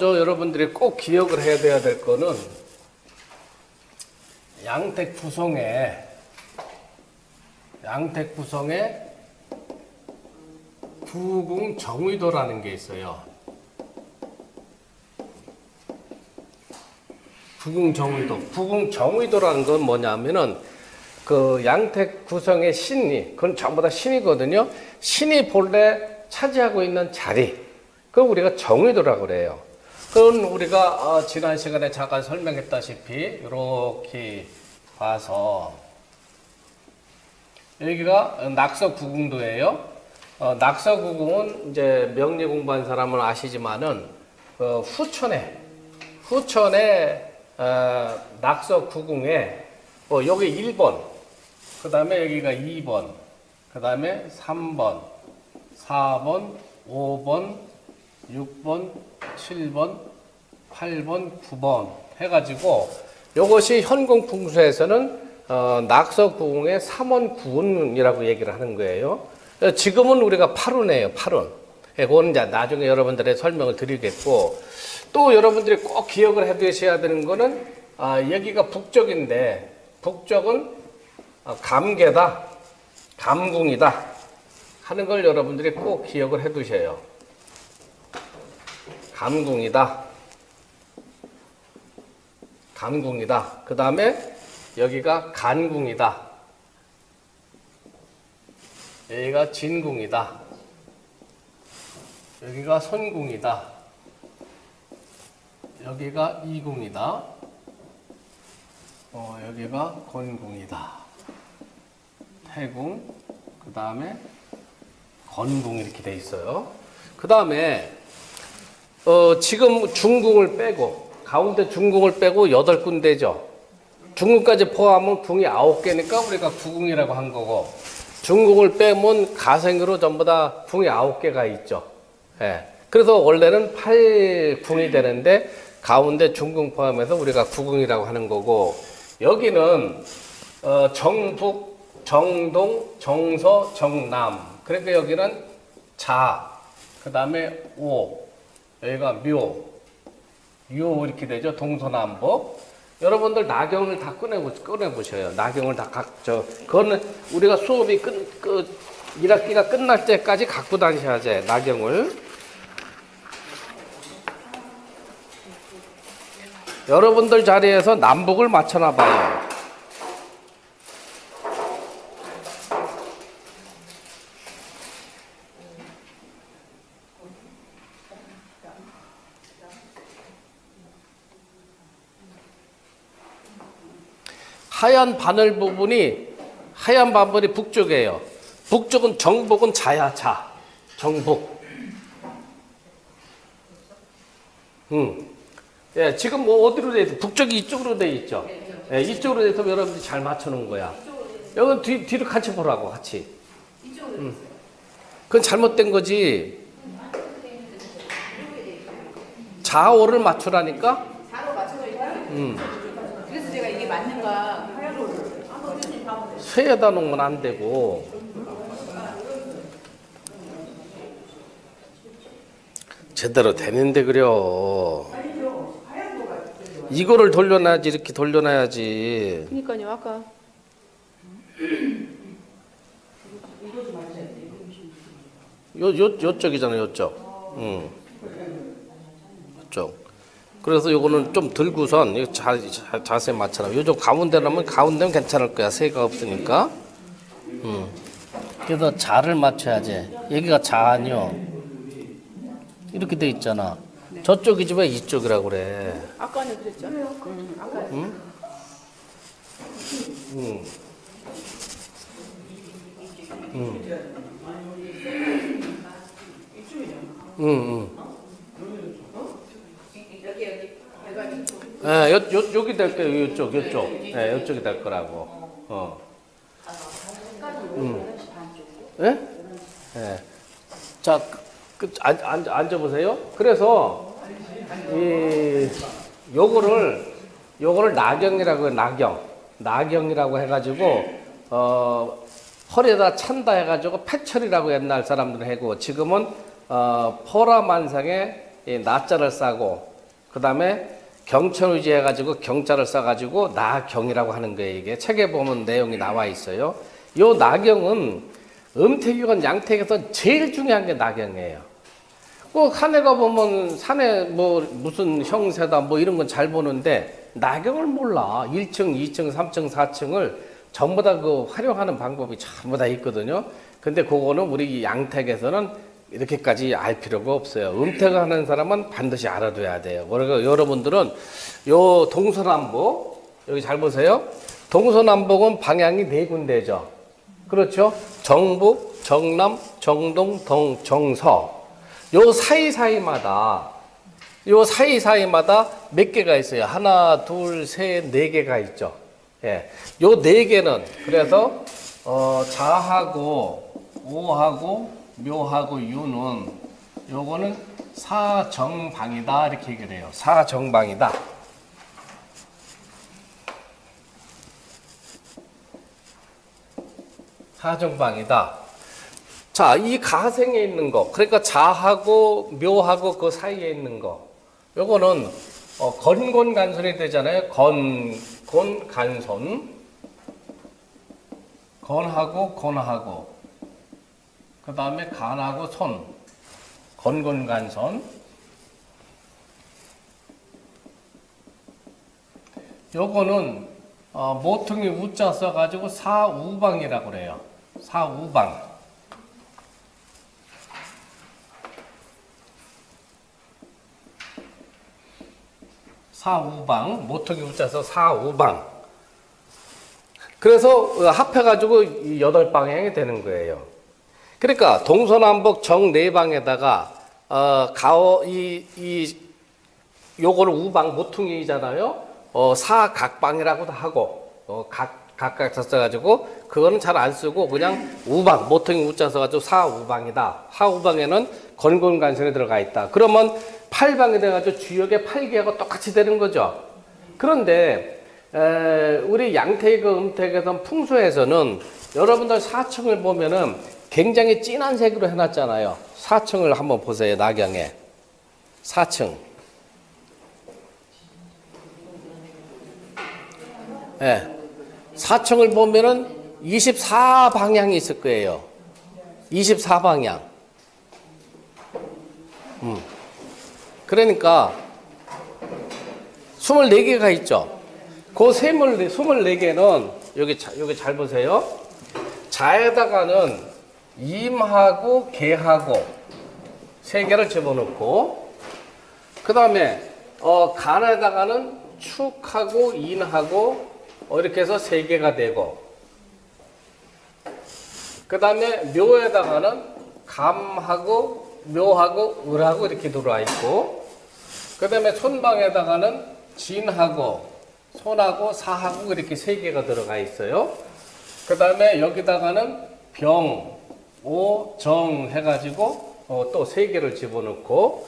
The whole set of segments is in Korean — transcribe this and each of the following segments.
여러분들이 꼭 기억을 해야 될 거는 양택 구성에 부궁정의도라는 게 있어요. 부궁정의도라는 건 뭐냐면은 그 양택 구성의 신이, 그건 전부 다 신이거든요. 신이 본래 차지하고 있는 자리, 그걸 우리가 정의도라고 그래요. 그건 우리가 지난 시간에 잠깐 설명했다시피 이렇게 봐서 여기가 낙서구궁도예요. 낙서구궁은 이제 명리 공부한 사람은 아시지만은 후천에 낙서구궁에 여기 1번, 그 다음에 여기가 2번, 그 다음에 3번, 4번, 5번, 6번, 7번, 8번, 9번 해가지고 이것이 현궁풍수에서는 낙서구궁의 3원구운이라고 얘기를 하는 거예요. 지금은 우리가 8운이에요. 8운. 그거는 이제 나중에 여러분들의 설명을 드리겠고, 또 여러분들이 꼭 기억을 해 두셔야 되는 거는 여기가 북쪽인데 북쪽은 감계다, 감궁이다 하는 걸 여러분들이 꼭 기억을 해 두셔요. 감궁이다. 그 다음에 여기가 간궁이다. 여기가 진궁이다. 여기가 손궁이다. 여기가 이궁이다. 여기가 건궁이다. 태궁, 그 다음에 건궁 이렇게 돼 있어요. 그 다음에 지금 중궁을 빼고, 가운데 중궁을 빼고 8군데죠. 중궁까지 포함하면 궁이 9개니까 우리가 구궁이라고 한 거고, 중궁을 빼면 가생으로 전부 다 궁이 9개가 있죠. 예. 그래서 원래는 8궁이 되는데 가운데 중궁 포함해서 우리가 구궁이라고 하는 거고, 여기는 정북, 정동, 정서, 정남. 그러니까 여기는 자, 그 다음에 오, 여기가 묘, 유 이렇게 되죠. 동서남북. 여러분들 나경을 다 꺼내보셔요. 나경을 다 그거는 우리가 수업이 1학기가 끝날 때까지 갖고 다니셔야지, 나경을. 여러분들 자리에서 남북을 맞춰놔봐요. 하얀 바늘 부분이 북쪽이에요. 북쪽은 정북은 자야, 자. 정북. 예, 지금 뭐 어디로 돼 있어? 북쪽이 이쪽으로 돼 있죠. 예, 이쪽으로 돼 있으면 여러분들이 잘 맞춰놓은 거야. 여기는 뒤로 같이 보라고, 같이. 그건 잘못된 거지. 좌오를 맞추라니까? 좌로 맞춰서 그래서 제가 이게 맞는가 쇠에다 놓으면 안 되고, 제대로 되는데 그려. 이거를 돌려놔야지, 이렇게 돌려놔야지. 그러니까요. 아까 요쪽이잖아, 요쪽. 요쪽. 그래서 요거는 좀 들고선 이거 자세 맞춰라. 요쪽 가운데라면 가운데는 괜찮을 거야. 새가 없으니까. 그래서 자를 맞춰야지. 여기가 자 아니요. 이렇게 돼 있잖아. 저쪽이지 왜 이쪽이라고 그래. 아까는 그랬죠. 아까. 예, 여기 될 거예요. 요쪽. 예, 요쪽이 될 거라고. 예? 예. 자, 앉아보세요. 그래서 요거를 나경이라고 해요. 나경이라고 해가지고 허리에다 찬다 해가지고 패철이라고 옛날 사람들은 하고, 지금은 포라만상에 나자를 싸고 그 다음에 경천 의지해가지고 경자를 써가지고 나경이라고 하는 거예요. 이게 책에 보면 내용이 나와 있어요. 요 나경은 음택이건 양택에서 제일 중요한 게 나경이에요. 꼭 산에 가보면 산에 뭐 무슨 형세다 뭐 이런 건 잘 보는데 나경을 몰라. 1층, 2층, 3층, 4층을 전부 다 그 활용하는 방법이 전부 다 있거든요. 근데 그거는 우리 양택에서는 이렇게까지 알 필요가 없어요. 음택을 하는 사람은 반드시 알아둬야 돼요. 그러니까 여러분들은 요 동서남북 여기 잘 보세요. 동서남북은 방향이 네 군데죠. 그렇죠? 정북, 정남, 정동, 정서. 요 사이사이마다 몇 개가 있어요. 하나, 둘, 셋, 네 개가 있죠. 예. 요 네 개는 그래서 자하고 오하고 묘하고 유는 요거는 사정방이다 이렇게 얘기를 해요. 사정방이다. 사정방이다. 자, 이 가생에 있는 거, 그러니까 자하고 묘하고 그 사이에 있는 거, 요거는 건곤간손이 되잖아요. 건간손, 건하고 곤하고, 그 다음에 간하고 손, 건곤간손. 요거는 모퉁이 우자 써가지고 사우방이라고 그래요. 사우방. 사우방, 모퉁이 우자서 사우방. 그래서 합해가지고 8방향이 되는 거예요. 그러니까 동서남북 정 4방에다가 요거를 우방 모퉁이잖아요. 사각방이라고도 하고 각각 써가지고 그거는 잘 안 쓰고 그냥 우방 모퉁이 우자 써가지고 사우방이다. 사우방에는 건곤간선이 들어가 있다. 그러면 8방이 돼가지고 주역의 8개하고 똑같이 되는 거죠. 그런데 우리 양택 음택에서 풍수에서는 여러분들 4층을 보면은 굉장히 진한 색으로 해놨잖아요. 4층을 한번 보세요. 나경에 4층. 예. 4층을 보면은 24방향이 있을 거예요. 24방향. 그러니까 24개가 있죠. 그 24개는 여기 잘 보세요. 자에다가는 임하고 개하고 3개를 집어넣고 그 다음에 간에다가는 축하고 인하고 이렇게 해서 3개가 되고 그 다음에 묘에다가는 감하고 묘하고 을하고 이렇게 들어와 있고 그 다음에 손방에다가는 진하고 손하고 사하고 이렇게 3개가 들어가 있어요. 그 다음에 여기다가는 병, 오, 정 해가지고 또 3개를 집어넣고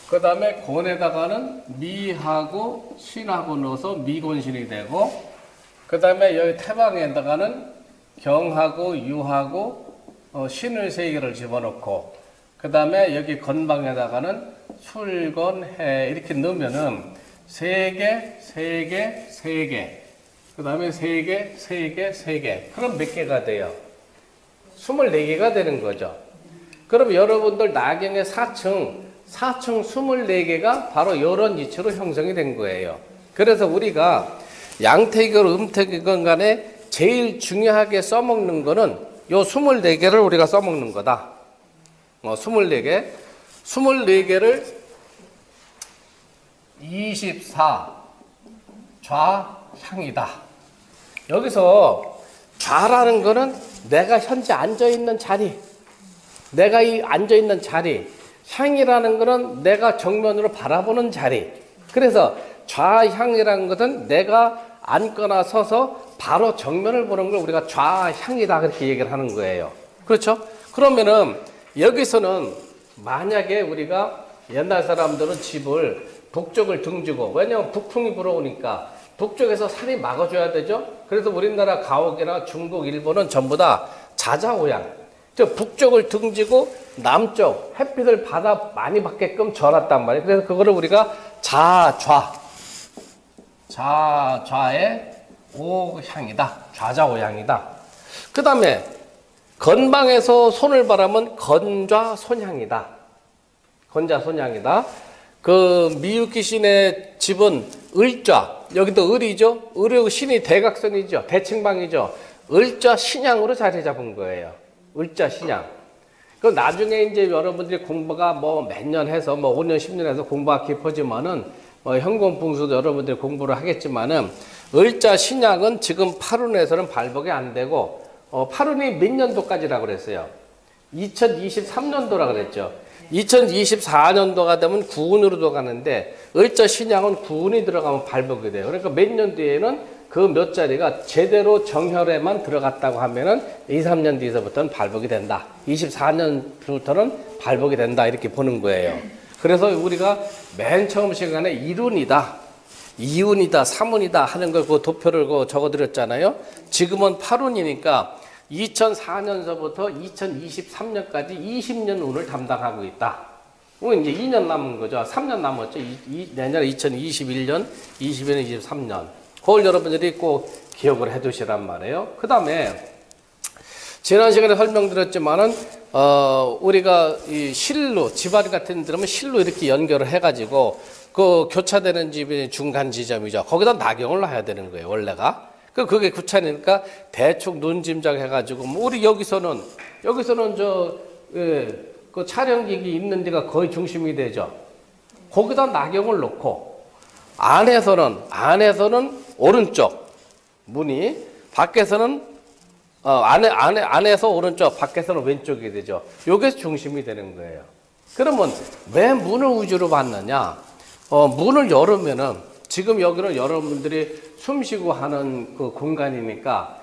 그 다음에 곤에다가는 미하고 신하고 넣어서 미곤신이 되고 그 다음에 여기 태방에다가는 경하고 유하고 신을 3개를 집어넣고 그 다음에 여기 건방에다가는 술건해 이렇게 넣으면은 3개, 3개, 3개 그 다음에 3개, 3개, 3개 그럼 몇 개가 돼요? 24개가 되는 거죠. 그럼 여러분들 나경의 4층 24개가 바로 이런 위치로 형성이 된 거예요. 그래서 우리가 양택이건 음택이건 간에 제일 중요하게 써먹는 거는 요 24개를 우리가 써먹는 거다. 24개. 24개를 24 좌향이다. 여기서 좌라는 거는 내가 현재 앉아있는 자리, 내가 이 앉아있는 자리, 향이라는 거는 내가 정면으로 바라보는 자리. 그래서 좌향이라는 것은 내가 앉거나 서서 바로 정면을 보는 걸 우리가 좌향이다 그렇게 얘기를 하는 거예요. 그렇죠? 그러면은 여기서는 만약에 우리가 옛날 사람들은 집을 북쪽을 등지고 왜냐하면 북풍이 불어오니까 북쪽에서 산이 막아줘야 되죠. 그래서 우리나라 가옥이나 중국, 일본은 전부 다 자자오양. 저 북쪽을 등지고 남쪽 햇빛을 받아 많이 받게끔 절았단 말이에요. 그래서 그거를 우리가 자좌의 오향이다. 좌자오향이다. 그 다음에 건방에서 손을 바라면 건좌손향이다. 건좌손향이다. 그 미유키 신의 집은 을좌, 여기도 을이죠. 을이고 신이 대각선이죠. 대칭방이죠. 을좌 신향으로 자리 잡은 거예요. 을좌 신향. 그 나중에 이제 여러분들이 공부가 뭐 몇 년 해서 뭐 5년, 10년 해서 공부가 깊어지면은 뭐 현공풍수도 여러분들이 공부를 하겠지만은 을자 신약은 지금 파룬에서는 발복이 안 되고 파룬이 몇 년도까지라고 그랬어요? 2023년도라 그랬죠. 2024년도가 되면 구운으로 가는데 을자 신약은 구운이 들어가면 발복이 돼요. 그러니까 몇 년 뒤에는 그 몇 자리가 제대로 정혈에만 들어갔다고 하면은 2, 3년 뒤에서부터는 발복이 된다. 24년부터는 발복이 된다. 이렇게 보는 거예요. 그래서 우리가 맨 처음 시간에 일운이다, 이운이다, 삼운이다 하는 걸 그 도표를 적어드렸잖아요. 지금은 8운이니까 2004년서부터 2023년까지 20년 운을 담당하고 있다. 이제 2년 남은 거죠. 3년 남았죠. 내년 2021년, 22년, 23년. 그걸 여러분들이 꼭 기억을 해 두시란 말이에요. 그 다음에 지난 시간에 설명드렸지만은 우리가 이 실로 집안 같은 데 들으면 실로 이렇게 연결을 해가지고 그 교차되는 집이 중간 지점이죠. 거기다 낙용을 놔야 되는 거예요, 원래가. 그게 귀찮으니까 대충 눈 짐작해가지고 뭐 우리 여기서는 그 촬영기기 있는 데가 거의 중심이 되죠. 거기다 낙용을 놓고 안에서는 오른쪽 문이, 밖에서는 안에서 오른쪽, 밖에서는 왼쪽이 되죠. 요게 중심이 되는 거예요. 그러면 왜 문을 위주로 봤느냐? 문을 열으면은 지금 여기는 여러분들이 숨 쉬고 하는 그 공간이니까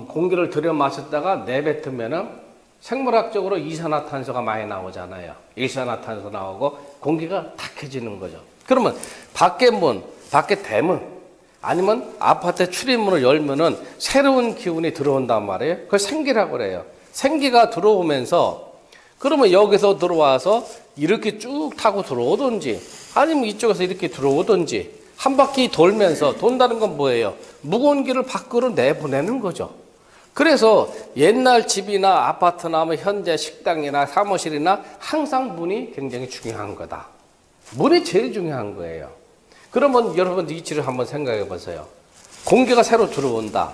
공기를 들여 마셨다가 내뱉으면은 생물학적으로 이산화탄소가 많이 나오잖아요. 일산화탄소 나오고 공기가 탁해지는 거죠. 그러면 밖에 문, 밖에 대문, 아니면 아파트 출입문을 열면은 새로운 기운이 들어온단 말이에요. 그걸 생기라고 그래요. 생기가 들어오면서 그러면 여기서 들어와서 이렇게 쭉 타고 들어오든지 아니면 이쪽에서 이렇게 들어오든지 한 바퀴 돌면서, 돈다는 건 뭐예요? 무거운 길을 밖으로 내보내는 거죠. 그래서 옛날 집이나 아파트나 뭐 현재 식당이나 사무실이나 항상 문이 굉장히 중요한 거다. 문이 제일 중요한 거예요. 그러면 여러분 이치를 한번 생각해 보세요. 공기가 새로 들어온다.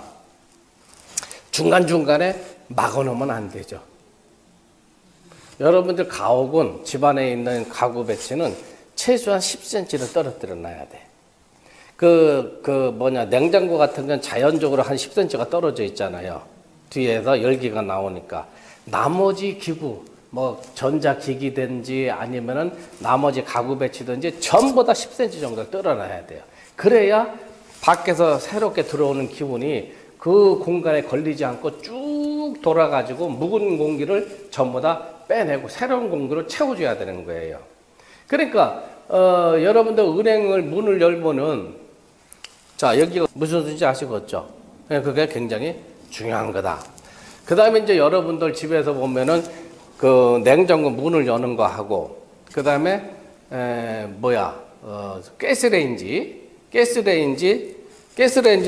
중간중간에 막아놓으면 안 되죠. 여러분들 가옥은 집안에 있는 가구 배치는 최소한 10cm는 떨어뜨려 놔야 돼. 냉장고 같은 건 자연적으로 한 10cm가 떨어져 있잖아요. 뒤에서 열기가 나오니까. 나머지 기구, 뭐 전자기기든지 아니면은 나머지 가구 배치든지 전부 다 10cm 정도 떨어놔야 돼요. 그래야 밖에서 새롭게 들어오는 기운이 그 공간에 걸리지 않고 쭉 돌아가지고 묵은 공기를 전부 다 빼내고 새로운 공기를 채워줘야 되는 거예요. 그러니까 여러분들 은행을 문을 열면은 자 여기가 무슨 뜻인지 아시겠죠? 그게 굉장히 중요한 거다. 그 다음에 이제 여러분들 집에서 보면은 그 냉장고 문을 여는 거 하고 그 다음에 가스레인지도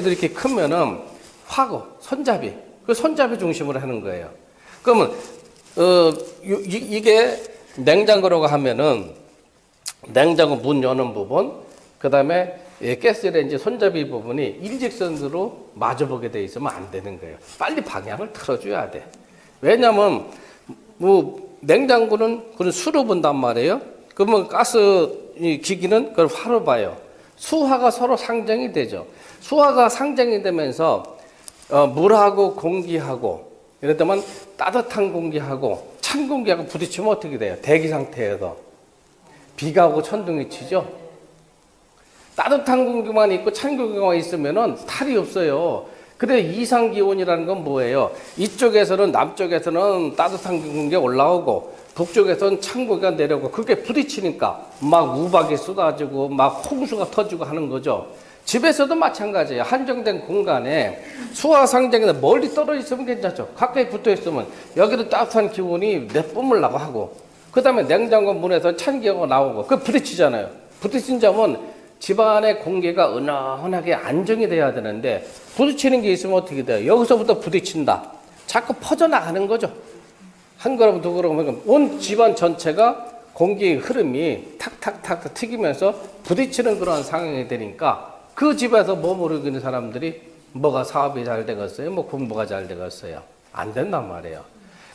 이렇게 크면은 화구, 손잡이, 그 손잡이 중심으로 하는 거예요. 그러면 이게 냉장고라고 하면은 냉장고 문 여는 부분, 그 다음에 가스레인지 손잡이 부분이 일직선으로 마주보게 돼 있으면 안 되는 거예요. 빨리 방향을 틀어줘야 돼. 왜냐면 뭐 냉장고는 그런 수로 본단 말이에요. 그러면 가스 기기는 그걸 화로 봐요. 수화가 서로 상정이 되죠. 수화가 상정이 되면서 물하고 공기하고 예를 들면 따뜻한 공기하고 찬 공기하고 부딪히면 어떻게 돼요? 대기 상태에서 비가 오고 천둥이 치죠. 따뜻한 공기만 있고 찬 공기만 있으면은 탈이 없어요. 근데 이상기온이라는 건 뭐예요? 이쪽에서는 남쪽에서는 따뜻한 공기가 올라오고 북쪽에서는 찬 공기가 내려오고 그게 부딪히니까 막 우박이 쏟아지고 막 홍수가 터지고 하는 거죠. 집에서도 마찬가지예요. 한정된 공간에 수화 상정에서 멀리 떨어져 있으면 괜찮죠. 가까이 붙어 있으면 여기도 따뜻한 기온이 내뿜으려고 하고 그 다음에 냉장고 문에서 찬기가 나오고, 그 부딪히잖아요. 부딪힌 점은 집안의 공기가 은은하게 안정이 돼야 되는데, 부딪히는 게 있으면 어떻게 돼요? 여기서부터 부딪힌다. 자꾸 퍼져나가는 거죠. 한 걸음, 두 걸음, 온 집안 전체가 공기의 흐름이 탁탁탁 튀기면서 부딪히는 그런 상황이 되니까 그 집에서 머무르고 있는 사람들이 뭐가 사업이 잘 되겠어요? 뭐 공부가 잘 되겠어요? 안 된단 말이에요.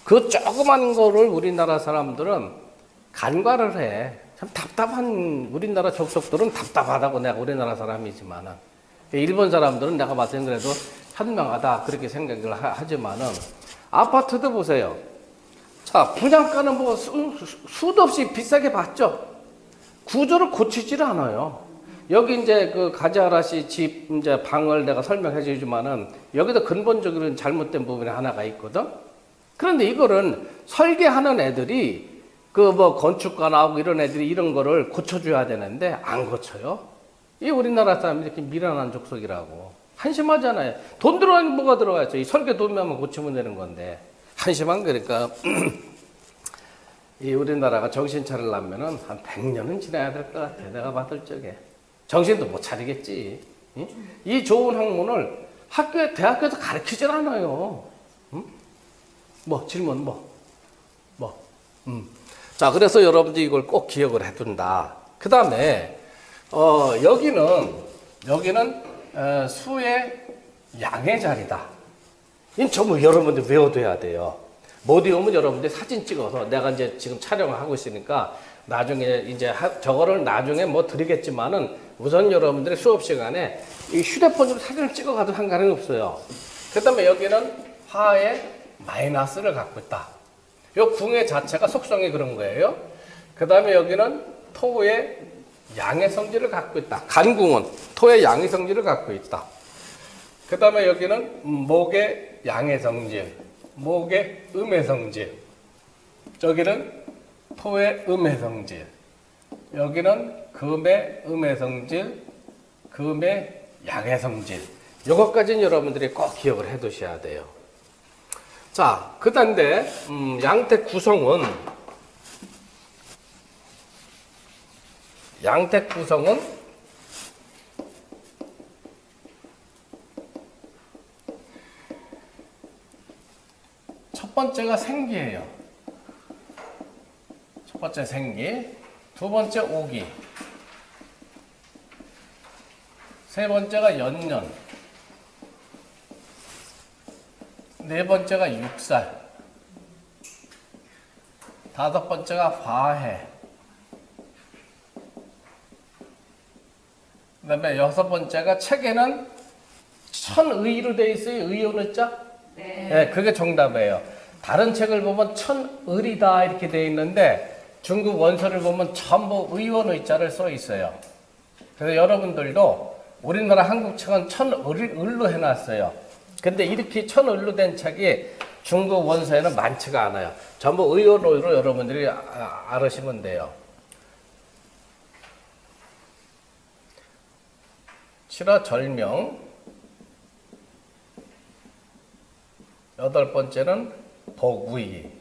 그 조그만 거를 우리나라 사람들은 간과를 해. 참 답답한, 우리나라 족속들은 답답하다고, 내가 우리나라 사람이지만은. 일본 사람들은 내가 봤을 땐 그래도 현명하다 그렇게 생각을 하지만은, 아파트도 보세요. 자, 분양가는 뭐 수도 없이 비싸게 받죠. 구조를 고치지를 않아요. 여기 이제 그 가지아라 씨 집 이제 방을 내가 설명해 주지만은, 여기도 근본적으로 잘못된 부분이 하나가 있거든. 그런데 이거는 설계하는 애들이 그 뭐 건축가 나오고 이런 애들이 이런 거를 고쳐줘야 되는데 안 고쳐요. 이 우리나라 사람이 이렇게 미련한 족속이라고. 한심하잖아요. 돈 들어가는 게 뭐가 들어가죠? 이 설계 돈만 고치면 되는 건데. 한심한 거니까. 이 우리나라가 정신 차리려면은 한 100년은 지나야 될 것 같아. 내가 봤을 적에. 정신도 못 차리겠지. 응? 이 좋은 학문을 학교에, 대학교에서 가르치질 않아요. 응? 뭐, 질문, 뭐. 자, 그래서 여러분들이 이걸 꼭 기억을 해둔다. 그 다음에, 여기는 수의 양의 자리다. 이건 전부 여러분들 외워둬야 돼요. 못 외우면 여러분들 사진 찍어서, 내가 이제 지금 촬영을 하고 있으니까 나중에 이제 저거를 나중에 뭐 드리겠지만은, 우선 여러분들이 수업 시간에 이 휴대폰으로 사진을 찍어가도 상관은 없어요. 그 다음에 여기는 화의 마이너스를 갖고 있다. 요 궁의 자체가 속성이 그런 거예요. 그 다음에 여기는 토의 양의 성질을 갖고 있다. 간궁은 토의 양의 성질을 갖고 있다. 그 다음에 여기는 목의 양의 성질, 목의 음의 성질. 저기는 토의 음의 성질. 여기는 금의 음의 성질, 금의 양의 성질. 요것까지는 여러분들이 꼭 기억을 해 두셔야 돼요. 자, 그 다음에 양택 구성은 첫 번째가 생기예요. 첫 번째 생기, 두 번째 오기, 세 번째가 연년, 네 번째가 육살, 다섯 번째가 화해, 그 다음에 여섯 번째가 책에는 천의로 되어 있어요. 의어는 자? 네. 네, 그게 정답이에요. 다른 책을 보면 천을이다 이렇게 되어 있는데 중국 원서를 보면 전부 의원의 자를 써 있어요. 그래서 여러분들도 우리나라 한국 책은 천을로 해놨어요. 근데 이렇게 천을로 된 책이 중국 원서에는 많지가 않아요. 전부 의원어로 여러분들이 알으시면 돼요. 7화 절명, 여덟 번째는 복의,